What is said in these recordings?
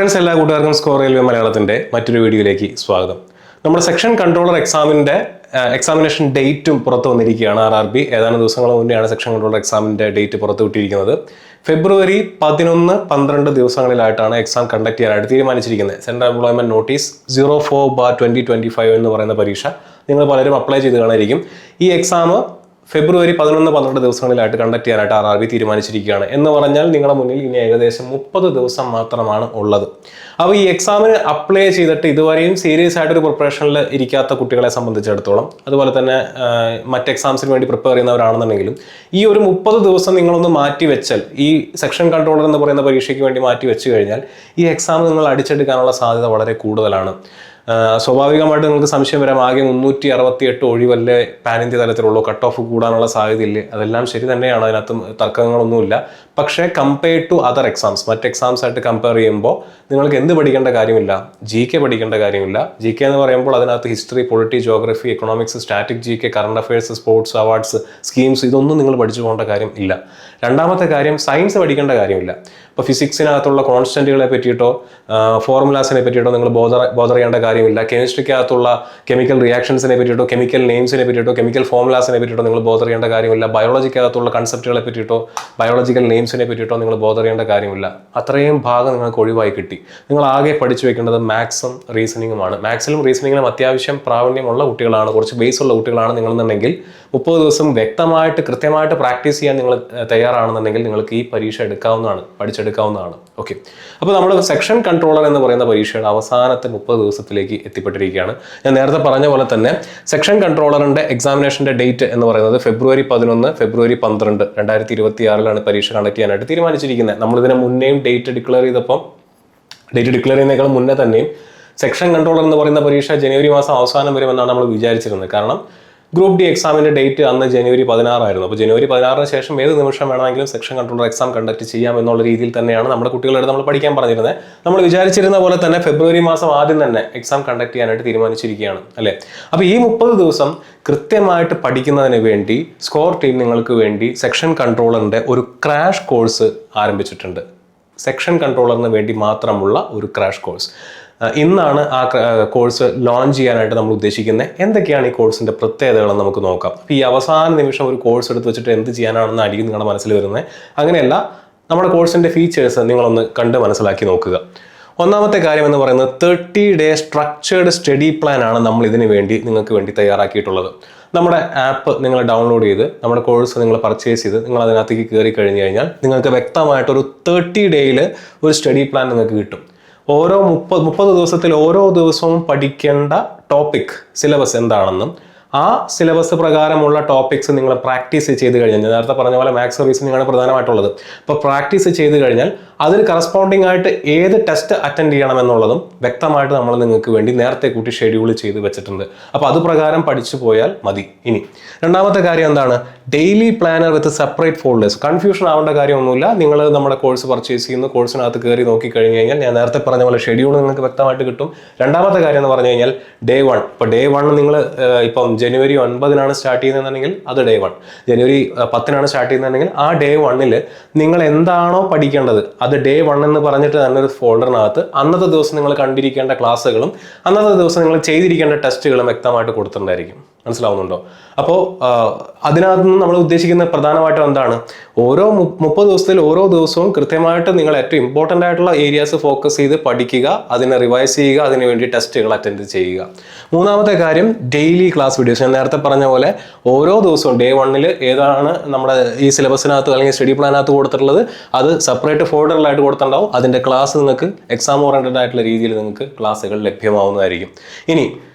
Friends, എല്ലാ കൂട്ടുകാർക്കും score railway മലയാളത്തിന്റെ മറ്റൊരു വീഡിയോയിലേക്ക് സ്വാഗതം. നമ്മുടെ സെക്ഷൻ കൺട്രോളർ എക്സാമിന്റെ എക്സാമിനേഷൻ ഡേറ്റും പുറത്തു വന്നിരിക്കുകയാണ്. RRB ഏതാനും ദിവസങ്ങൾ മുന്നെയാണ് സെക്ഷൻ കൺട്രോളർ എക്സാമിന്റെ ഡേറ്റ് പുറത്തു വിട്ടിരിക്കുന്നത്. ഫെബ്രുവരി 11, 12 ദിവസങ്ങളിലായിട്ടാണ് എക്സാം കണ്ടക്ട് ചെയ്യാനായിട്ട് തീരുമാനിച്ചിരിക്കുന്നത്. സെൻട്രൽ എംപ്ലോയ്മെന്റ് നോട്ടീസ് 04/2025 എന്ന് പറയുന്ന പരീക്ഷ നിങ്ങൾ പലരും അപ്ലൈ ചെയ്ത് കാണായിരിക്കും. ഈ എക്സാം ഫെബ്രുവരി 11, 12 ദിവസങ്ങളിലായിട്ട് കണ്ടക്ട് ചെയ്യാനായിട്ട് RRB തീരുമാനിച്ചിരിക്കുകയാണ്. എന്ന് പറഞ്ഞാൽ നിങ്ങളുടെ മുന്നിൽ ഇനി ഏകദേശം 30 ദിവസം മാത്രമാണ് ഉള്ളത്. അപ്പോൾ ഈ എക്സാമിന് അപ്ലൈ ചെയ്തിട്ട് ഇതുവരെയും സീരിയസ് ആയിട്ടൊരു പ്രിപ്പറേഷനിൽ ഇരിക്കാത്ത കുട്ടികളെ സംബന്ധിച്ചിടത്തോളം, അതുപോലെ തന്നെ മറ്റ് എക്സാംസിന് വേണ്ടി പ്രിപ്പയർ ചെയ്യുന്നവരാണെന്നുണ്ടെങ്കിലും, ഈ ഒരു 30 ദിവസം നിങ്ങളൊന്ന് മാറ്റി വെച്ചാൽ, ഈ സെക്ഷൻ കൺട്രോളർ എന്ന് പറയുന്ന പരീക്ഷയ്ക്ക് വേണ്ടി മാറ്റി വെച്ച് കഴിഞ്ഞാൽ ഈ എക്സാം നിങ്ങൾ അടിച്ചെടുക്കാനുള്ള സാധ്യത വളരെ കൂടുതലാണ്. സ്വാഭാവികമായിട്ട് നിങ്ങൾക്ക് സംശയം വരാം, ആകെ 368 ഒഴിവല്ലേ പാൻ ഇന്ത്യ തലത്തിലുള്ളൂ, കട്ട് ഓഫ് കൂടാനുള്ള സാധ്യതയില്ലേ? അതെല്ലാം ശരി തന്നെയാണ്, അതിനകത്ത് തർക്കങ്ങളൊന്നുമില്ല. പക്ഷേ കമ്പയർഡ് ടു അതർ എക്സാംസ്, മറ്റ് എക്സാംസ് ആയിട്ട് കമ്പയർ ചെയ്യുമ്പോൾ നിങ്ങൾക്ക് എന്ത് പഠിക്കേണ്ട കാര്യമില്ല? GK പഠിക്കേണ്ട കാര്യമില്ല. GK എന്ന് പറയുമ്പോൾ അതിനകത്ത് history, polity, geography, economics, static GK, current affairs, sports, awards, schemes, ഇതൊന്നും നിങ്ങൾ പഠിച്ചു പോകേണ്ട കാര്യം ഇല്ല. രണ്ടാമത്തെ കാര്യം, സയൻസ് പഠിക്കേണ്ട കാര്യമില്ല. ഇപ്പോൾ ഫിസിക്സിനകത്തുള്ള കോൺസ്റ്റന്റുകളെ പറ്റിയിട്ടോ ഫോർമുലാസിനെ പറ്റിയിട്ടോ നിങ്ങൾ ബോധർ ചെയ്യേണ്ട കാര്യമില്ല. കെമിസ്ട്രിക്കകത്തുള്ള കെമിക്കൽ റിയാക്ഷൻസിനെ പറ്റിയിട്ടോ കെമിക്കൽ നെയിംസിനെ പറ്റിയിട്ടോ കെമിക്കൽ ഫോർമുലാസിനെ പറ്റിയിട്ടോ നിങ്ങൾ ബോധർ ചെയ്യേണ്ട കാര്യമില്ല. ബയോളജിക്കകത്തുള്ള കൺസെപ്റ്റുകളെ പറ്റിയിട്ടോ ബയോളജിക്കൽ നെയിംസിനെ പറ്റിയിട്ടോ നിങ്ങൾ ബോധർ ചെയ്യേണ്ട കാര്യമില്ല. അത്രയും ഭാഗം നിങ്ങൾക്ക് ഒഴിവായി കിട്ടി. നിങ്ങൾ ആകെ പഠിച്ചു വെക്കേണ്ടത് മാത്സും റീസണിങ്ങുമാണ്. മാത്സിലും റീസണിങ്ങിലും അത്യാവശ്യം പ്രാവീണ്യമുള്ള കുട്ടികളാണ്, കുറച്ച് ബേസ് ഉള്ള കുട്ടികളാണ് നിങ്ങളെന്നുണ്ടെങ്കിൽ 30 ദിവസം വ്യക്തമായിട്ട് കൃത്യമായിട്ട് പ്രാക്ടീസ് ചെയ്യാൻ നിങ്ങൾ തയ്യാറാണെന്നുണ്ടെങ്കിൽ നിങ്ങൾക്ക് ഈ പരീക്ഷ എടുക്കാവുന്നതാണ്, പഠിച്ചെടുക്കാവുന്നതാണ്. ഓക്കെ, അപ്പോൾ നമ്മൾ സെക്ഷൻ കൺട്രോളർ എന്ന് പറയുന്ന പരീക്ഷയുടെ അവസാനത്തെ 30 ദിവസത്തിലേക്ക് എത്തിപ്പെട്ടിരിക്കുകയാണ്. ഞാൻ നേരത്തെ പറഞ്ഞ പോലെ തന്നെ സെക്ഷൻ കൺട്രോളറിന്റെ എക്സാമിനേഷന്റെ ഡേറ്റ് എന്ന് പറയുന്നത് ഫെബ്രുവരി 11, ഫെബ്രുവരി 12, 2026 പരീക്ഷ കണ്ടക്ട് ചെയ്യാനായിട്ട് തീരുമാനിച്ചിരിക്കുന്നത്. നമ്മളിതിനെ മുന്നേയും ഡേറ്റ് ഡിക്ലെയർ ചെയ്യുന്നതിനേക്കാൾ മുന്നേ തന്നെയും സെക്ഷൻ കൺട്രോളർ എന്ന് പറയുന്ന പരീക്ഷ ജനുവരി മാസം അവസാനം വരുമെന്നാണ് നമ്മൾ വിചാരിച്ചിരുന്നത്. കാരണം ഗ്രൂപ്പ് ഡി എക്സാമിന്റെ ഡേറ്റ് അന്ന് ജനുവരി 16 ആയിരുന്നു. അപ്പോൾ ജനുവരി 16 ശേഷം ഏത് നിമിഷം വേണമെങ്കിലും സെക്ഷൻ കൺട്രോളർ എക്സാം കണ്ടക്ട് ചെയ്യാം എന്നുള്ള രീതിയിൽ തന്നെയാണ് നമ്മുടെ കുട്ടികളോട് നമ്മൾ പഠിക്കാൻ പറഞ്ഞിരുന്നത്. നമ്മൾ വിചാരിച്ചിരുന്ന പോലെ തന്നെ ഫെബ്രുവരി മാസം ആദ്യം തന്നെ എക്സാം കണ്ടക്ട് ചെയ്യാനായിട്ട് തീരുമാനിച്ചിരിക്കുകയാണ്, അല്ലേ? അപ്പോൾ ഈ 30 ദിവസം കൃത്യമായിട്ട് പഠിക്കുന്നതിന് വേണ്ടി സ്കോർ ടീം നിങ്ങൾക്ക് വേണ്ടി സെക്ഷൻ കൺട്രോളറിന്റെ ഒരു ക്രാഷ് കോഴ്സ് ആരംഭിച്ചിട്ടുണ്ട്. സെക്ഷൻ കൺട്രോളറിന് വേണ്ടി മാത്രമുള്ള ഒരു ക്രാഷ് കോഴ്സ് ഇന്നാണ് ആ കോഴ്സ് ലോഞ്ച് ചെയ്യാനായിട്ട് നമ്മൾ ഉദ്ദേശിക്കുന്നത്. എന്തൊക്കെയാണ് ഈ കോഴ്സിന്റെ പ്രത്യേകതകളെന്ന് നമുക്ക് നോക്കാം. അപ്പോൾ ഈ അവസാന നിമിഷം ഒരു കോഴ്സ് എടുത്ത് വെച്ചിട്ട് എന്ത് ചെയ്യാനാണെന്ന് ആയിരിക്കും നിങ്ങളുടെ മനസ്സിൽ വരുന്നത്. അങ്ങനെയല്ല, നമ്മുടെ കോഴ്സിന്റെ ഫീച്ചേഴ്സ് നിങ്ങളൊന്ന് കണ്ട് മനസ്സിലാക്കി നോക്കുക. ഒന്നാമത്തെ കാര്യം എന്ന് പറയുന്നത് 30 day സ്ട്രക്ചേർഡ് സ്റ്റഡി പ്ലാൻ ആണ് നമ്മൾ ഇതിനു വേണ്ടി നിങ്ങൾക്ക് വേണ്ടി തയ്യാറാക്കിയിട്ടുള്ളത്. നമ്മുടെ ആപ്പ് നിങ്ങൾ ഡൗൺലോഡ് ചെയ്ത് നമ്മുടെ കോഴ്സ് നിങ്ങൾ പർച്ചേസ് ചെയ്ത് നിങ്ങൾ അതിനകത്തേക്ക് കയറി കഴിഞ്ഞ് കഴിഞ്ഞാൽ നിങ്ങൾക്ക് വ്യക്തമായിട്ടൊരു 30 ഡേയിൽ ഒരു സ്റ്റഡി പ്ലാൻ നിങ്ങൾക്ക് കിട്ടും. ഓരോ 30 ദിവസത്തിൽ ഓരോ ദിവസവും പഠിക്കേണ്ട ടോപ്പിക് സിലബസ് എന്താണെന്നും ആ സിലബസ് പ്രകാരമുള്ള ടോപ്പിക്സ് നിങ്ങൾ പ്രാക്ടീസ് ചെയ്ത് കഴിഞ്ഞാൽ, ഞാൻ നേരത്തെ പറഞ്ഞ പോലെ മാത്സ് റീസണിംഗ് ആണ് പ്രധാനമായിട്ടുള്ളത്. അപ്പോൾ പ്രാക്ടീസ് ചെയ്ത് കഴിഞ്ഞാൽ അതിന് കറസ്പോണ്ടിങ് ആയിട്ട് ഏത് ടെസ്റ്റ് അറ്റൻഡ് ചെയ്യണമെന്നുള്ളതും വ്യക്തമായിട്ട് നമ്മൾ നിങ്ങൾക്ക് വേണ്ടി നേരത്തെ കൂട്ടി ഷെഡ്യൂൾ ചെയ്ത് വെച്ചിട്ടുണ്ട്. അപ്പോൾ അത് പ്രകാരം പഠിച്ചു പോയാൽ മതി. ഇനി രണ്ടാമത്തെ കാര്യം എന്താണ്? ഡെയിലി പ്ലാനർ വിത്ത് സെപ്പറേറ്റ് ഫോൾഡേഴ്സ്. കൺഫ്യൂഷൻ ആവേണ്ട കാര്യമൊന്നുമില്ല. നിങ്ങൾ നമ്മുടെ കോഴ്സ് പർച്ചേസ് ചെയ്യുന്നു, കോഴ്സിനകത്ത് കയറി നോക്കി കഴിഞ്ഞ് കഴിഞ്ഞാൽ ഞാൻ നേരത്തെ പറഞ്ഞ പോലെ ഷെഡ്യൂൾ നിങ്ങൾക്ക് വ്യക്തമായിട്ട് കിട്ടും. രണ്ടാമത്തെ കാര്യം എന്ന് പറഞ്ഞു കഴിഞ്ഞാൽ ഡേ 1. ഇപ്പോൾ ഡേ 1 നിങ്ങൾ ഇപ്പം ജനുവരി 9 സ്റ്റാർട്ട് ചെയ്യുന്നതെന്നുണ്ടെങ്കിൽ അത് ഡേ 1. ജനുവരി 10 സ്റ്റാർട്ട് ചെയ്യുന്നതെങ്കിൽ ആ ഡേ 1 നിങ്ങൾ എന്താണോ പഠിക്കേണ്ടത് അത് ഡേ 1 എന്ന് പറഞ്ഞിട്ട് തന്നെ ഒരു ഫോൾഡറിനകത്ത് അന്നത്തെ ദിവസം നിങ്ങൾ കണ്ടിരിക്കേണ്ട ക്ലാസ്സുകളും അന്നത്തെ ദിവസം നിങ്ങൾ ചെയ്തിരിക്കേണ്ട ടെസ്റ്റുകളും വ്യക്തമായിട്ട് കൊടുത്തിട്ടുണ്ടായിരിക്കും. മനസ്സിലാവുന്നുണ്ടോ? അപ്പോൾ അതിനകത്ത് നിന്ന് നമ്മൾ ഉദ്ദേശിക്കുന്ന പ്രധാനമായിട്ടും എന്താണ്? ഓരോ 30 ദിവസത്തിൽ ഓരോ ദിവസവും കൃത്യമായിട്ട് നിങ്ങൾ ഏറ്റവും ഇമ്പോർട്ടൻ്റ് ആയിട്ടുള്ള ഏരിയാസ് ഫോക്കസ് ചെയ്ത് പഠിക്കുക, അതിനെ റിവൈസ് ചെയ്യുക, അതിനു വേണ്ടി ടെസ്റ്റുകൾ അറ്റൻഡ് ചെയ്യുക. മൂന്നാമത്തെ കാര്യം ഡെയിലി ക്ലാസ് വീഡിയോസ്. ഞാൻ നേരത്തെ പറഞ്ഞ പോലെ ഓരോ ദിവസവും ഡേ 1 ഏതാണ് നമ്മുടെ ഈ സിലബസിനകത്ത് അല്ലെങ്കിൽ സ്റ്റഡി പ്ലാനകത്ത് കൊടുത്തിട്ടുള്ളത് അത് സെപ്പറേറ്റ് ഫോൾഡറിലായിട്ട് കൊടുത്തിട്ടുണ്ടാവും. അതിൻ്റെ ക്ലാസ് നിങ്ങൾക്ക് എക്സാം ഓറിയൻറ്റഡ് ആയിട്ടുള്ള രീതിയിൽ നിങ്ങൾക്ക് ക്ലാസ്സുകൾ ലഭ്യമാവുന്നതായിരിക്കും. ഇനി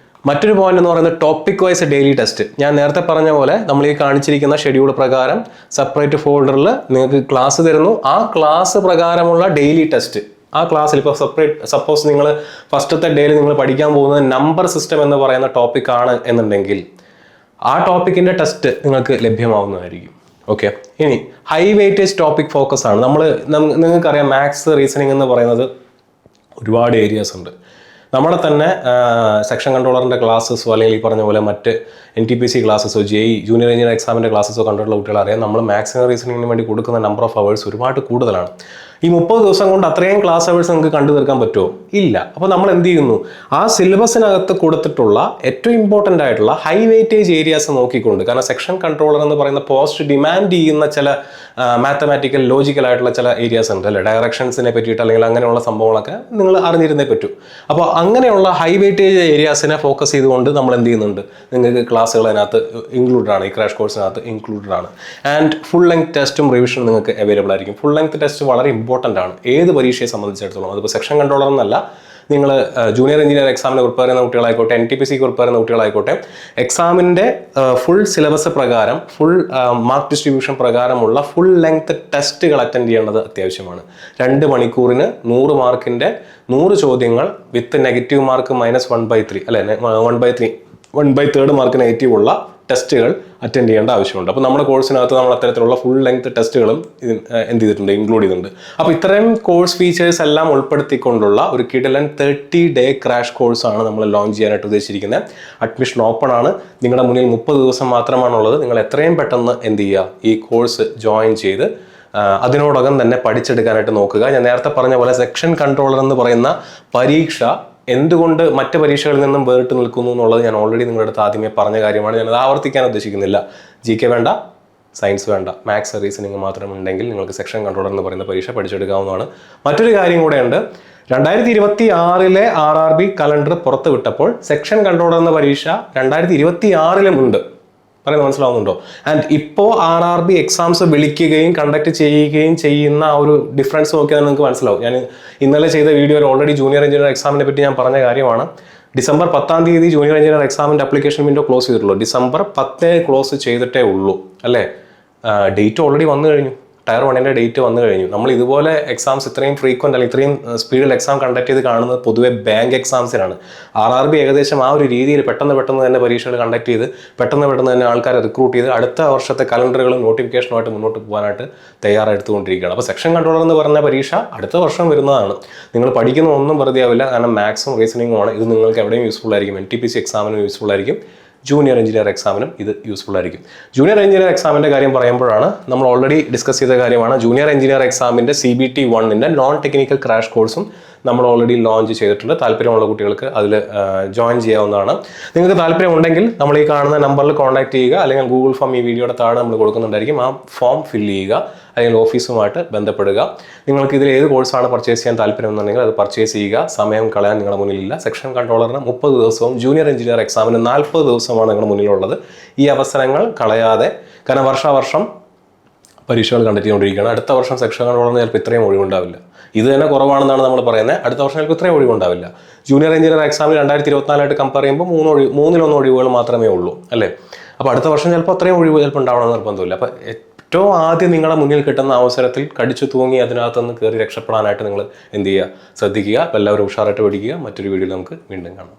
മറ്റൊരു പോയിന്റ് എന്ന് പറയുന്നത് ടോപ്പിക് വൈസ് ഡെയിലി ടെസ്റ്റ്. ഞാൻ നേരത്തെ പറഞ്ഞ പോലെ നമ്മൾ ഈ കാണിച്ചിരിക്കുന്ന ഷെഡ്യൂൾ പ്രകാരം സെപ്പറേറ്റ് ഫോൾഡറിൽ നിങ്ങൾക്ക് ക്ലാസ് തരുന്നു. ആ ക്ലാസ് പ്രകാരമുള്ള ഡെയിലി ടെസ്റ്റ് ആ ക്ലാസ്സിൽ ഇപ്പോൾ സപ്പോസ് നിങ്ങൾ ഫസ്റ്റത്തെ ഡേയിൽ നിങ്ങൾ പഠിക്കാൻ പോകുന്നത് നമ്പർ സിസ്റ്റം എന്ന് പറയുന്ന ടോപ്പിക് ആണ് എന്നുണ്ടെങ്കിൽ ആ ടോപ്പിക്കിന്റെ ടെസ്റ്റ് നിങ്ങൾക്ക് ലഭ്യമാവുന്നതായിരിക്കും. ഓക്കെ, ഇനി ഹൈ വെയിറ്റേജ് ടോപ്പിക് ഫോക്കസ് ആണ്. നിങ്ങൾക്കറിയാം മാത്സ് റീസണിങ് എന്ന് പറയുന്നത് ഒരുപാട് ഏരിയാസ് ഉണ്ട്. നമ്മുടെ തന്നെ സെക്ഷൻ കൺട്രോളറിൻ്റെ ക്ലാസ്സസോ അല്ലെങ്കിൽ ഈ പറഞ്ഞ പോലെ മറ്റ് NTPC ക്ലാസ്സസോ JEE ജൂനിയർ എഞ്ചിനീയർ എക്സാമിൻ്റെ ക്ലാസ്സസോ കണ്ടിട്ടുള്ള കുട്ടികൾ അറിയാം, നമ്മൾ മാത്സിനും റീസണിങ്ങിന് വേണ്ടി കൊടുക്കുന്ന നമ്പർ ഓഫ് അവേഴ്സ് ഒരുപാട് കൂടുതലാണ്. ഈ 30 ദിവസം കൊണ്ട് അത്രയും ക്ലാസ് അവേഴ്സ് നിങ്ങൾക്ക് കണ്ടു തീർക്കാൻ പറ്റുമോ? ഇല്ല. അപ്പോൾ നമ്മൾ എന്ത് ചെയ്യുന്നു, ആ സിലബസിനകത്ത് കൊടുത്തിട്ടുള്ള ഏറ്റവും ഇമ്പോർട്ടൻ്റ് ആയിട്ടുള്ള ഹൈ വെയിറ്റേജ് ഏരിയാസ് നോക്കിക്കൊണ്ട്, കാരണം സെക്ഷൻ കൺട്രോളർ എന്ന് പറയുന്ന പോസ്റ്റ് ഡിമാൻഡ് ചെയ്യുന്ന ചില മാത്തമാറ്റിക്കൽ ലോജിക്കൽ ആയിട്ടുള്ള ചില ഏരിയാസ് ഉണ്ട് അല്ലേ, ഡയറക്ഷൻസിനെ പറ്റിയിട്ട് അല്ലെങ്കിൽ അങ്ങനെയുള്ള സംഭവങ്ങളൊക്കെ നിങ്ങൾ അറിഞ്ഞിരുന്നേ പറ്റൂ. അപ്പോൾ അങ്ങനെയുള്ള ഹൈ വെയിറ്റേജ് ഏരിയാസിനെ ഫോക്കസ് ചെയ്തുകൊണ്ട് നമ്മൾ എന്ത് ചെയ്യുന്നുണ്ട്, നിങ്ങൾക്ക് ക്ലാസ്സുകൾ അതിനകത്ത് ഇൻക്ലൂഡഡ് ആണ്, ഈ ക്രാഷ് കോഴ്സിനകത്ത് ഇൻക്ലൂഡഡ് ആണ്. ആൻഡ് ഫുൾ ലെങ്ത് ടെസ്റ്റും റിവിഷനും നിങ്ങൾക്ക് അവൈലബിൾ ആയിരിക്കും. ഫുൾ ലെങ്ത് ടെസ്റ്റ് വളരെ ഇമ്പോർട്ടൻ്റ് ആണ് ഏത് പരീക്ഷയെ സംബന്ധിച്ചിടത്തോളം. അതിപ്പോൾ സെക്ഷൻ കൺട്രോളർ എന്നല്ല, നിങ്ങൾ ജൂനിയർ എഞ്ചിനീയർ എക്സാമിന് പ്രിപ്പയർ ചെയ്യുന്ന കുട്ടികളായിക്കോട്ടെ, NTPC പ്രിപ്പയർ ചെയ്യുന്ന കുട്ടികളായിക്കോട്ടെ, എക്സാമിൻ്റെ ഫുൾ സിലബസ് പ്രകാരം, ഫുൾ മാർക്ക് ഡിസ്ട്രിബ്യൂഷൻ പ്രകാരമുള്ള ഫുൾ ലെങ്ത് ടെസ്റ്റുകൾ അറ്റൻഡ് ചെയ്യേണ്ടത് അത്യാവശ്യമാണ്. 2 മണിക്കൂറിന് 100 മാർക്കിൻ്റെ 100 ചോദ്യങ്ങൾ വിത്ത് നെഗറ്റീവ് മാർക്ക് -1/3 അല്ലെ, 1/3 മാർക്ക് നെഗറ്റീവ് ഉള്ള ടെസ്റ്റുകൾ അറ്റൻഡ് ചെയ്യേണ്ട ആവശ്യമുണ്ട്. അപ്പോൾ നമ്മുടെ കോഴ്സിനകത്ത് നമ്മൾ അത്തരത്തിലുള്ള ഫുൾ ലെങ്ത് ടെസ്റ്റുകളും എന്ത് ചെയ്തിട്ടുണ്ട്, ഇൻക്ലൂഡ് ചെയ്തിട്ടുണ്ട്. അപ്പോൾ ഇത്രയും കോഴ്സ് ഫീച്ചേഴ്സ് എല്ലാം ഉൾപ്പെടുത്തിക്കൊണ്ടുള്ള ഒരു കിടിലൻ 30-day ക്രാഷ് കോഴ്സാണ് നമ്മൾ ലോഞ്ച് ചെയ്യാനായിട്ട് ഉദ്ദേശിച്ചിരിക്കുന്നത്. അഡ്മിഷൻ ഓപ്പൺ ആണ്. നിങ്ങളുടെ മുന്നിൽ 30 ദിവസം മാത്രമാണുള്ളത്. നിങ്ങൾ എത്രയും പെട്ടെന്ന് എന്ത് ചെയ്യുക, ഈ കോഴ്സ് ജോയിൻ ചെയ്ത് അതിനോടകം തന്നെ പഠിച്ചെടുക്കാനായിട്ട് നോക്കുക. ഞാൻ നേരത്തെ പറഞ്ഞ പോലെ സെക്ഷൻ കൺട്രോളർ എന്ന് പറയുന്ന പരീക്ഷ എന്തുകൊണ്ട് മറ്റ് പരീക്ഷകളിൽ നിന്നും വേറിട്ട് നിൽക്കുന്നു എന്നുള്ളത് ഞാൻ ഓൾറെഡി നിങ്ങളുടെ അടുത്ത് ആദ്യമേ പറഞ്ഞ കാര്യമാണ്. ഞാനത് ആവർത്തിക്കാൻ ഉദ്ദേശിക്കുന്നില്ല. GK വേണ്ട, സയൻസ് വേണ്ട, മാത്സ് റീസണിങ് മാത്രം ഉണ്ടെങ്കിൽ നിങ്ങൾക്ക് സെക്ഷൻ കൺട്രോളർ എന്ന് പറയുന്ന പരീക്ഷ പഠിച്ചെടുക്കാവുന്നതാണ്. മറ്റൊരു കാര്യം കൂടെയുണ്ട്, 2026 RRB കലണ്ടർ പുറത്ത് വിട്ടപ്പോൾ സെക്ഷൻ കൺട്രോളർ എന്ന പരീക്ഷ 2026 ഉണ്ട്. പറയുന്നത് മനസ്സിലാവുന്നുണ്ടോ? ആൻഡ് ഇപ്പോൾ RRB എക്സാംസ് വിളിക്കുകയും കണ്ടക്ട് ചെയ്യുകയും ചെയ്യുന്ന ആ ഒരു ഡിഫറൻസ് നോക്കിയാൽ നിങ്ങൾക്ക് മനസ്സിലാവും. ഞാൻ ഇന്നലെ ചെയ്ത വീഡിയോയിൽ ഓൾറെഡി ജൂനിയർ എഞ്ചിനീയർ എക്സാമിനെ പറ്റി ഞാൻ പറഞ്ഞ കാര്യമാണ്. ഡിസംബർ 10 ജൂനിയർ എഞ്ചിനീയർ എക്സാമിൻ്റെ അപ്ലിക്കേഷൻ വിൻഡോ ക്ലോസ് ചെയ്തിട്ടുള്ളൂ. ഡിസംബർ 10 ക്ലോസ് ചെയ്തിട്ടേ ഉള്ളൂ അല്ലേ. ഡേറ്റ് ഓൾറെഡി വന്നു കഴിഞ്ഞു. ടയർ 1ൻ്റെ ഡേറ്റ് വന്നു കഴിഞ്ഞു. നമ്മൾ ഇതുപോലെ എക്സാംസ് ഇത്രയും ഫ്രീക്വൻ്റ് അല്ലെങ്കിൽ ഇത്രയും സ്പീഡിൽ എക്സാം കണ്ടക്ട് ചെയ്ത് കാണുന്നത് പൊതുവെ ബാങ്ക് എക്സാംസിനാണ്. RRB ഏകദേശം ആ ഒരു രീതിയിൽ പെട്ടെന്ന് തന്നെ പരീക്ഷകൾ കണ്ടക്ട് ചെയ്ത് പെട്ടെന്ന് തന്നെ ആൾക്കാരെ റിക്രൂട്ട് ചെയ്ത് അടുത്ത വർഷത്തെ കലണ്ടറുകളും നോട്ടിഫിക്കേഷനുമായിട്ട് മുന്നോട്ട് പോകാനായിട്ട് തയ്യാറെടുത്തുകൊണ്ടിരിക്കുകയാണ്. അപ്പോൾ സെക്ഷൻ കൺട്രോളർ എന്ന് പറഞ്ഞ പരീക്ഷ അടുത്ത വർഷം വരുന്നതാണ്. നിങ്ങൾ പഠിക്കുന്ന ഒന്നും വെറുതെ ആവില്ല, കാരണം മാത്സും റീസണിങ്ങും ആണ്. ഇത് നിങ്ങൾക്ക് എവിടെയും യൂസ്ഫുൾ ആയിരിക്കും. NTPC എക്സാമിനും യൂസ്ഫുൾ ആയിരിക്കും, ജൂനിയർ എഞ്ചിനീയർ എക്സാമിനും ഇത് യൂസ്ഫുൾ ആയിരിക്കും. ജൂനിയർ എഞ്ചിനീയർ എക്സാമിൻ്റെ കാര്യം പറയുമ്പോഴാണ് നമ്മൾ ഓൾറെഡി ഡിസ്കസ് ചെയ്ത കാര്യമാണ്. ജൂനിയർ എഞ്ചിനീയർ എക്സാമിൻ്റെ CBT 1ൻ്റെ നോൺ ടെക്നിക്കൽ ക്രാഷ് കോഴ്സും നമ്മൾ ഓൾറെഡി ലോഞ്ച് ചെയ്തിട്ടുണ്ട്. താല്പര്യമുള്ള കുട്ടികൾക്ക് അതിൽ ജോയിൻ ചെയ്യാവുന്നതാണ്. നിങ്ങൾക്ക് താല്പര്യമുണ്ടെങ്കിൽ നമ്മൾ ഈ കാണുന്ന നമ്പറിൽ കോൺടാക്ട് ചെയ്യുക, അല്ലെങ്കിൽ ഗൂഗിൾ ഫോം ഈ വീഡിയോയുടെ താഴെ നമ്മൾ കൊടുക്കുന്നുണ്ടായിരിക്കും. ആ ഫോം ഫില്ല് ചെയ്യുക, അല്ലെങ്കിൽ ഓഫീസുമായിട്ട് ബന്ധപ്പെടുക. നിങ്ങൾക്ക് ഇതിൽ ഏത് കോഴ്സാണ് പർച്ചേസ് ചെയ്യാൻ താല്പര്യമെന്നുണ്ടെങ്കിൽ അത് പർച്ചേസ് ചെയ്യുക. സമയം കളയാൻ നിങ്ങളുടെ മുന്നിലില്ല. സെക്ഷൻ കൺട്രോളറിന് 30 ദിവസവും ജൂനിയർ എഞ്ചിനീയർ എക്സാമിന് 40 ദിവസമാണ് നിങ്ങളുടെ മുന്നിലുള്ളത്. ഈ അവസരങ്ങൾ കളയാതെ, കാരണം വർഷാവർഷം പരീക്ഷകൾ കണ്ടക്ട് ചെയ്തുകൊണ്ടിരിക്കുകയാണ്. അടുത്ത വർഷം സെക്ഷൻ കൺട്രോളറിന് ചിലപ്പോൾ ഇത്രയും ഒഴിവുണ്ടാവില്ല. ഇത് തന്നെ കുറവാണെന്നാണ് നമ്മൾ പറയുന്നത്. അടുത്ത വർഷം ചിലപ്പോൾ ഇത്രയും ഒഴിവുണ്ടാവില്ല. ജൂനിയർ എഞ്ചിനീയർ എക്സാമിൽ 2024 കമ്പയർ ചെയ്യുമ്പോൾ 3 ഒഴിവുകൾ മാത്രമേ ഉള്ളൂ അല്ലേ. അപ്പോൾ അടുത്ത വർഷം ചിലപ്പോൾ അത്രയും ഒഴിവ് ചിലപ്പോൾ ഉണ്ടാവണമെന്ന് നിർബന്ധമില്ല. അപ്പോൾ ഏറ്റവും ആദ്യം നിങ്ങളുടെ മുന്നിൽ കിട്ടുന്ന അവസരത്തിൽ കടിച്ചു തൂങ്ങി അതിനകത്തുനിന്ന് കയറി രക്ഷപ്പെടാനായിട്ട് നിങ്ങൾ എന്ത് ചെയ്യുക, ശ്രദ്ധിക്കുക. അപ്പോൾ എല്ലാവരും ഉഷാറായിട്ട് പഠിക്കുക. മറ്റൊരു വീഡിയോയിൽ നമുക്ക് വീണ്ടും കാണാം.